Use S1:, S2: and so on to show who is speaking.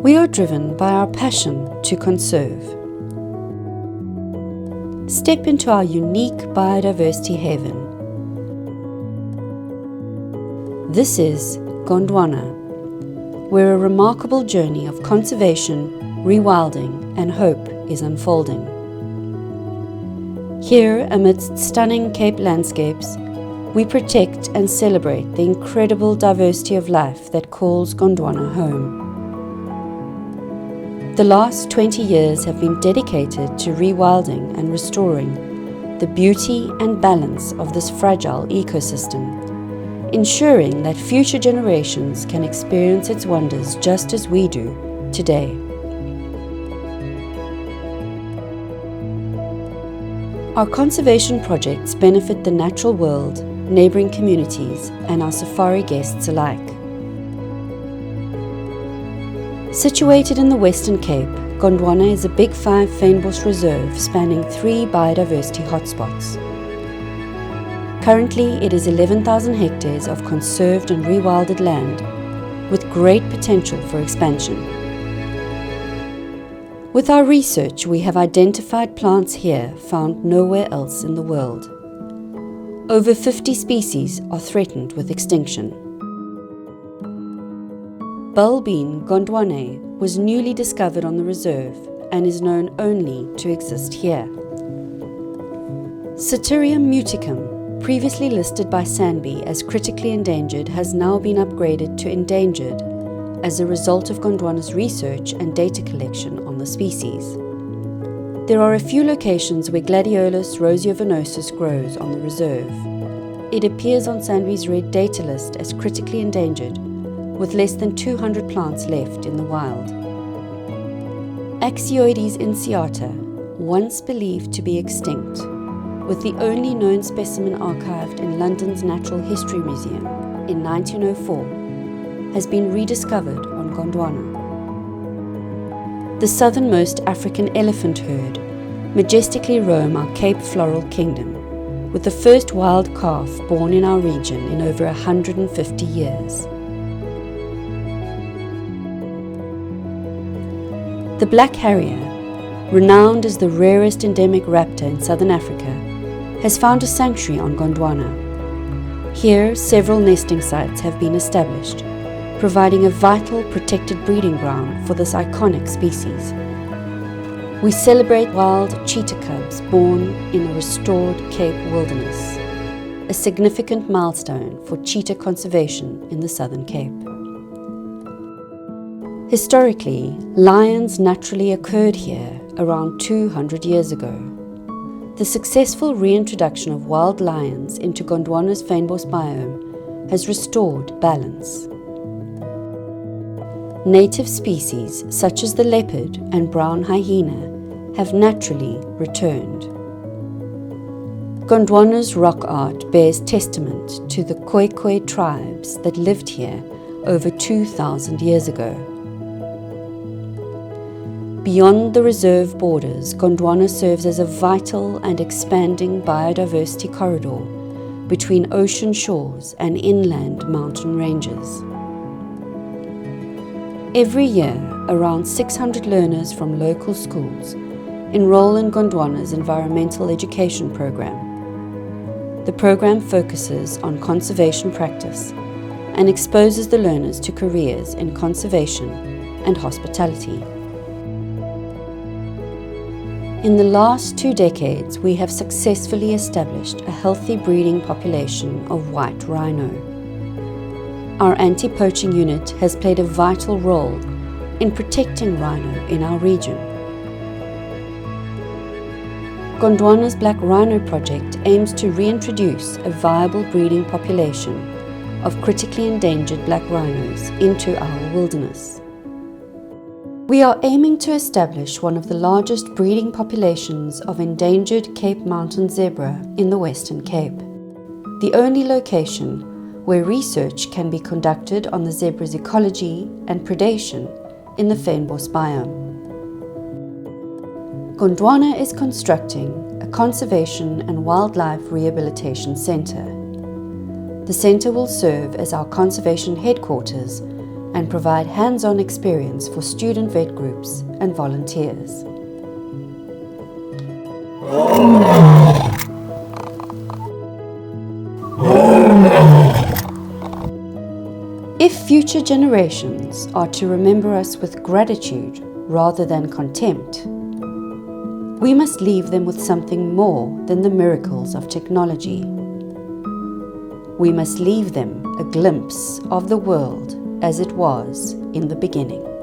S1: We are driven by our passion to conserve. Step into our unique biodiversity haven. This is Gondwana, where a remarkable journey of conservation, rewilding, and hope is unfolding. Here, amidst stunning Cape landscapes, we protect and celebrate the incredible diversity of life that calls Gondwana home. The last 20 years have been dedicated to rewilding and restoring the beauty and balance of this fragile ecosystem, ensuring that future generations can experience its wonders just as we do today. Our conservation projects benefit the natural world, neighbouring communities, and our safari guests alike. Situated in the Western Cape, Gondwana is a Big Five fynbos reserve spanning 3 biodiversity hotspots. Currently, it is 11,000 hectares of conserved and rewilded land with great potential for expansion. With our research, we have identified plants here found nowhere else in the world. Over 50 species are threatened with extinction. Bulbine gondwanae was newly discovered on the reserve and is known only to exist here. Satyrium muticum, previously listed by Sanby as critically endangered, has now been upgraded to endangered as a result of Gondwana's research and data collection on the species. There are a few locations where Gladiolus roseovenosus grows on the reserve. It appears on Sanby's red data list as critically endangered, with less than 200 plants left in the wild. Axioides insciata, once believed to be extinct, with the only known specimen archived in London's Natural History Museum in 1904, has been rediscovered on Gondwana. The southernmost African elephant herd majestically roam our Cape Floral Kingdom, with the first wild calf born in our region in over 150 years. The black harrier, renowned as the rarest endemic raptor in southern Africa, has found a sanctuary on Gondwana. Here, several nesting sites have been established, providing a vital protected breeding ground for this iconic species. We celebrate wild cheetah cubs born in a restored Cape wilderness, a significant milestone for cheetah conservation in the Southern Cape. Historically, lions naturally occurred here around 200 years ago. The successful reintroduction of wild lions into Gondwana's fynbos biome has restored balance. Native species such as the leopard and brown hyena have naturally returned. Gondwana's rock art bears testament to the Khoikhoi tribes that lived here over 2,000 years ago. Beyond the reserve borders, Gondwana serves as a vital and expanding biodiversity corridor between ocean shores and inland mountain ranges. Every year, around 600 learners from local schools enroll in Gondwana's environmental education program. The program focuses on conservation practice and exposes the learners to careers in conservation and hospitality. In the last 2 decades, we have successfully established a healthy breeding population of white rhino. Our anti-poaching unit has played a vital role in protecting rhino in our region. Gondwana's Black Rhino project aims to reintroduce a viable breeding population of critically endangered black rhinos into our wilderness. We are aiming to establish one of the largest breeding populations of endangered Cape Mountain zebra in the Western Cape, the only location where research can be conducted on the zebra's ecology and predation in the fynbos biome. Gondwana is constructing a conservation and wildlife rehabilitation centre. The centre will serve as our conservation headquarters and provide hands-on experience for student vet groups and volunteers. If future generations are to remember us with gratitude rather than contempt, we must leave them with something more than the miracles of technology. We must leave them a glimpse of the world as it was in the beginning.